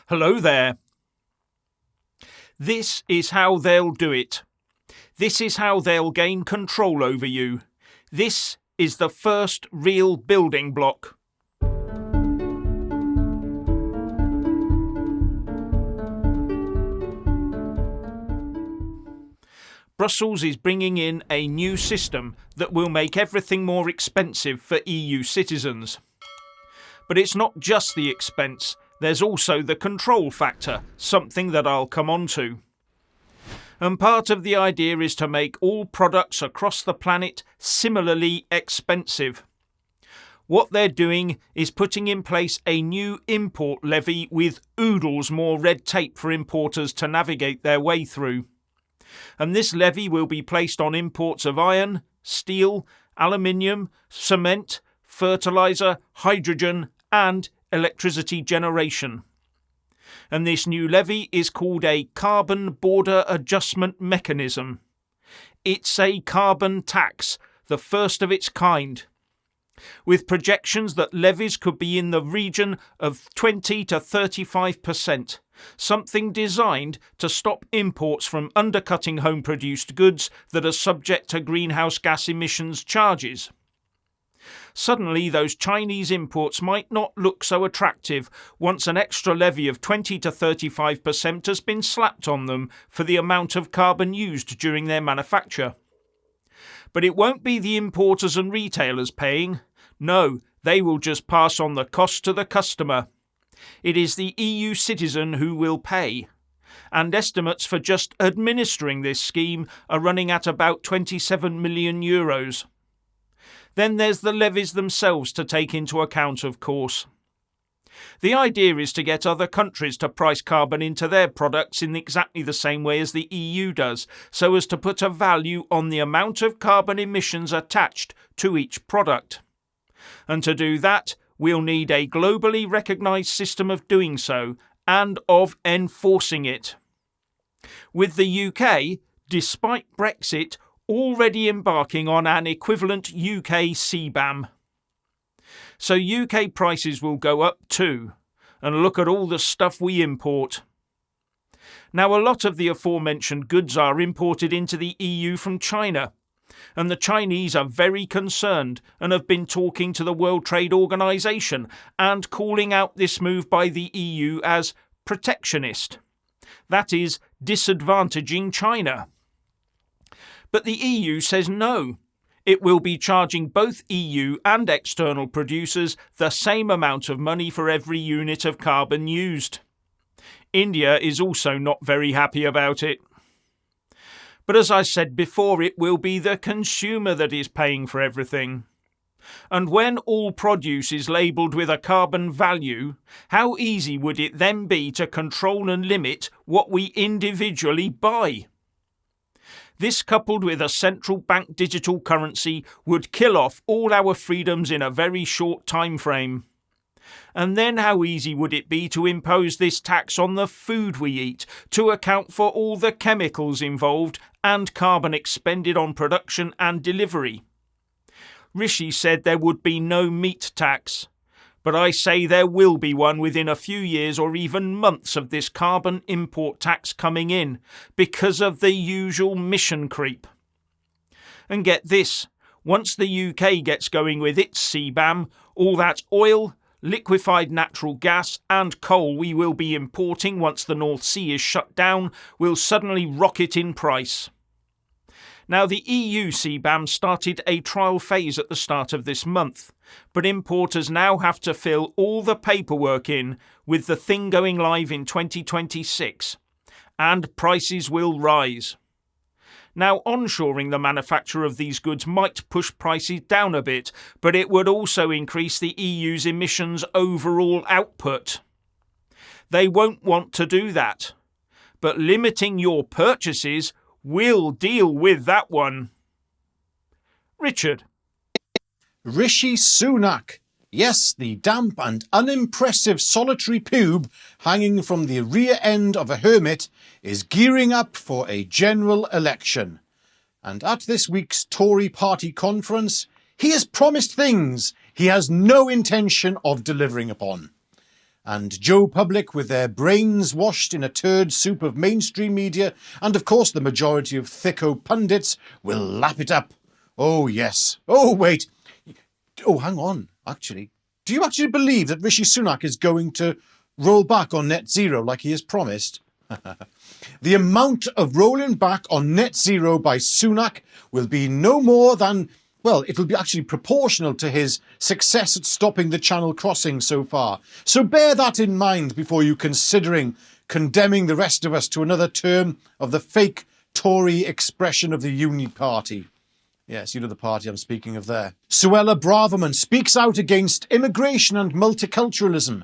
Hello there. This is how they'll do it. This is how they'll gain control over you. This is the first real building block. Brussels is bringing in a new system that will make everything more expensive for EU citizens. But it's not just the expense, there's also the control factor, something that I'll come on to. And part of the idea is to make all products across the planet similarly expensive. What they're doing is putting in place a new import levy with oodles more red tape for importers to navigate their way through. And this levy will be placed on imports of iron, steel, aluminium, cement, fertiliser, hydrogen and electricity generation. And this new levy is called a Carbon Border Adjustment Mechanism. It's a carbon tax, the first of its kind, with projections that levies could be in the region of 20 to 35%, something designed to stop imports from undercutting home-produced goods that are subject to greenhouse gas emissions charges. Suddenly, those Chinese imports might not look so attractive once an extra levy of 20 to 35% has been slapped on them for the amount of carbon used during their manufacture. But it won't be the importers and retailers paying. No, they will just pass on the cost to the customer. It is the EU citizen who will pay. And estimates for just administering this scheme are running at about 27 million euros. Then there's the levies themselves to take into account, of course. The idea is to get other countries to price carbon into their products in exactly the same way as the EU does, so as to put a value on the amount of carbon emissions attached to each product. And to do that, we'll need a globally recognised system of doing so and of enforcing it. With the UK, despite Brexit, already embarking on an equivalent UK CBAM. So UK prices will go up too, and look at all the stuff we import. Now, a lot of the aforementioned goods are imported into the EU from China, and the Chinese are very concerned and have been talking to the World Trade Organization and calling out this move by the EU as protectionist. That is, disadvantaging China. But the EU says no. It will be charging both EU and external producers the same amount of money for every unit of carbon used. India is also not very happy about it. But as I said before, it will be the consumer that is paying for everything. And when all produce is labelled with a carbon value, how easy would it then be to control and limit what we individually buy? This, coupled with a central bank digital currency, would kill off all our freedoms in a very short time frame. And then how easy would it be to impose this tax on the food we eat, to account for all the chemicals involved and carbon expended on production and delivery? Rishi said there would be no meat tax. But I say there will be one within a few years or even months of this carbon import tax coming in, because of the usual mission creep. And get this, once the UK gets going with its CBAM, all that oil, liquefied natural gas and coal we will be importing once the North Sea is shut down will suddenly rocket in price. Now, the EU CBAM started a trial phase at the start of this month, but importers now have to fill all the paperwork in, with the thing going live in 2026, and prices will rise. Now, onshoring the manufacture of these goods might push prices down a bit, but it would also increase the EU's emissions overall output. They won't want to do that, but limiting your purchases will deal with that one. Richard. Rishi Sunak. Yes, the damp and unimpressive solitary pube hanging from the rear end of a hermit is gearing up for a general election. And at this week's Tory party conference, he has promised things he has no intention of delivering upon. and Joe Public with their brains washed in a turd soup of mainstream media, and of course the majority of thicko pundits will lap it up. Oh yes. Oh wait. Oh, hang on, actually. Do you actually believe that Rishi Sunak is going to roll back on net zero like he has promised? The amount of rolling back on net zero by Sunak will be no more than, well, it will be actually proportional to his success at stopping the Channel crossing so far. So bear that in mind before you considering condemning the rest of us to another term of the fake Tory expression of the Uni Party. Yes, you know the party I'm speaking of there. Suella Braverman speaks out against immigration and multiculturalism.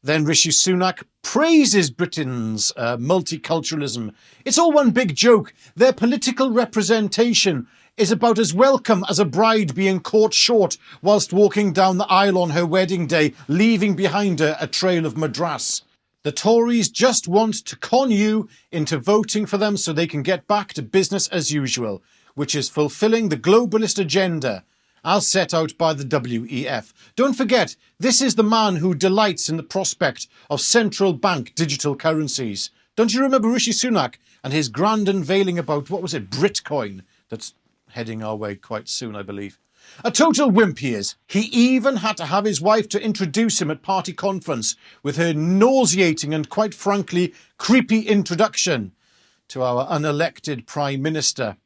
Then Rishi Sunak praises Britain's multiculturalism. It's all one big joke. Their political representation is about as welcome as a bride being caught short whilst walking down the aisle on her wedding day, leaving behind her a trail of Madras. The Tories just want to con you into voting for them so they can get back to business as usual, which is fulfilling the globalist agenda as set out by the WEF. Don't forget, this is the man who delights in the prospect of central bank digital currencies. Don't you remember Rishi Sunak and his grand unveiling about, what was it, Britcoin? That's heading our way quite soon, I believe. A total wimp he is. He even had to have his wife to introduce him at party conference with her nauseating and quite frankly creepy introduction to our unelected Prime Minister.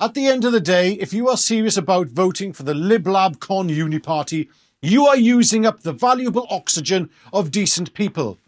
At the end of the day, if you are serious about voting for the Lib Lab Con Uni Party, you are using up the valuable oxygen of decent people.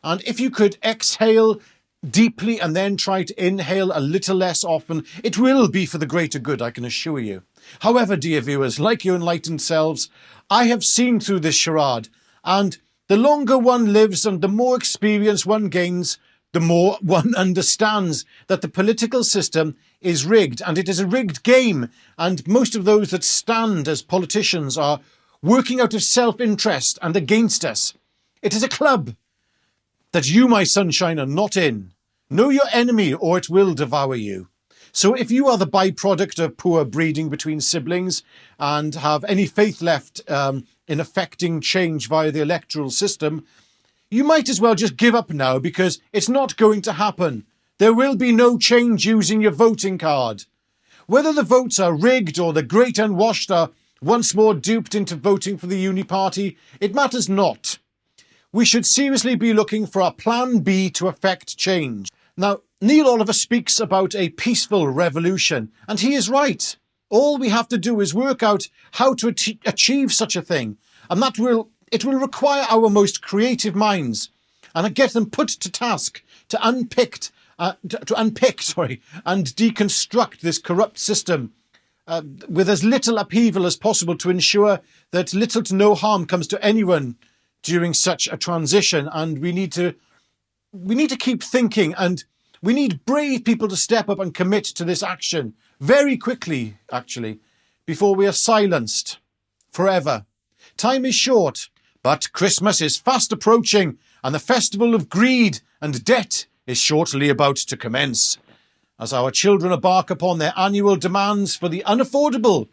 And if you could exhale deeply and then try to inhale a little less often, it will be for the greater good, I can assure you. However, dear viewers, like your enlightened selves, I have seen through this charade, and the longer one lives and the more experience one gains, the more one understands that the political system is rigged, and it is a rigged game, and most of those that stand as politicians are working out of self-interest and against us. It is a club that you, my sunshine, are not in. Know your enemy or it will devour you. So if you are the byproduct of poor breeding between siblings and have any faith left in affecting change via the electoral system, you might as well just give up now, because it's not going to happen. There will be no change using your voting card. Whether the votes are rigged or the great unwashed are once more duped into voting for the Uni Party, it matters not. We should seriously be looking for a plan B to effect change. Now, Neil Oliver speaks about a peaceful revolution, and he is right. All we have to do is work out how to achieve such a thing, and it will require our most creative minds and get them put to task to unpick and deconstruct this corrupt system with as little upheaval as possible to ensure that little to no harm comes to anyone during such a transition. And we need to keep thinking, and we need brave people to step up and commit to this action very quickly, actually, before we are silenced forever. Time is short, but Christmas is fast approaching, and the festival of greed and debt is shortly about to commence, as our children embark upon their annual demands for the unaffordable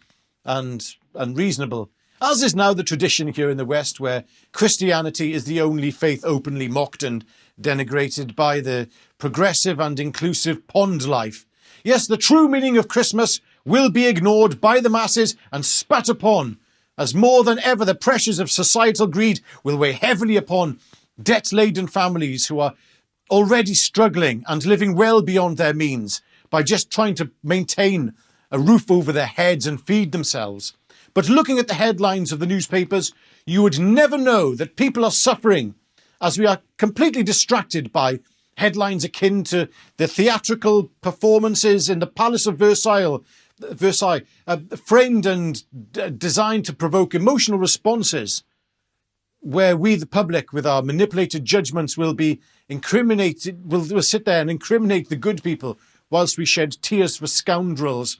and unreasonable, as is now the tradition here in the West, where Christianity is the only faith openly mocked and denigrated by the progressive and inclusive pond life. Yes, the true meaning of Christmas will be ignored by the masses and spat upon, as more than ever the pressures of societal greed will weigh heavily upon debt-laden families who are already struggling and living well beyond their means by just trying to maintain a roof over their heads and feed themselves. But looking at the headlines of the newspapers, you would never know that people are suffering, as we are completely distracted by headlines akin to the theatrical performances in the Palace of Versailles, framed and designed to provoke emotional responses, where we, the public, with our manipulated judgments, will be incriminated, will sit there and incriminate the good people whilst we shed tears for scoundrels.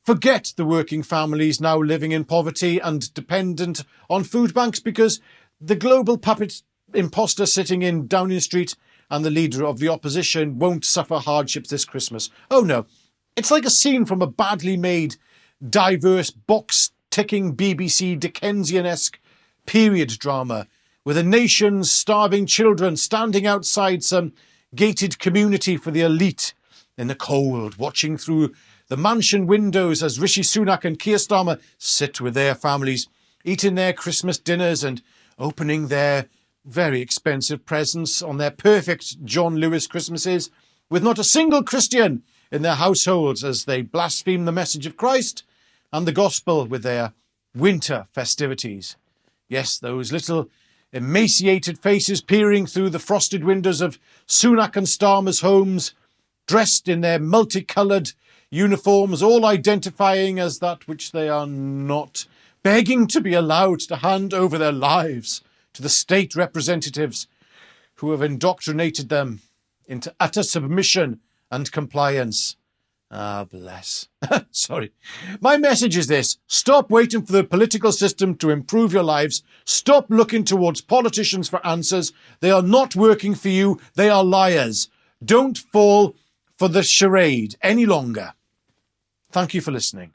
Forget the working families now living in poverty and dependent on food banks, because the global puppet imposter sitting in Downing Street and the leader of the opposition won't suffer hardships this Christmas. Oh no, it's like a scene from a badly made, diverse, box-ticking BBC Dickensian-esque period drama, with a nation's starving children standing outside some gated community for the elite in the cold, watching through the mansion windows as Rishi Sunak and Keir Starmer sit with their families, eating their Christmas dinners and opening their very expensive presents on their perfect John Lewis Christmases, with not a single Christian in their households as they blaspheme the message of Christ and the gospel with their winter festivities. Yes, those little emaciated faces peering through the frosted windows of Sunak and Starmer's homes, dressed in their multicoloured uniforms, all identifying as that which they are not, begging to be allowed to hand over their lives to the state representatives who have indoctrinated them into utter submission and compliance. Ah, bless. Sorry. My message is this. Stop waiting for the political system to improve your lives. Stop looking towards politicians for answers. They are not working for you. They are liars. Don't fall for the charade any longer. Thank you for listening.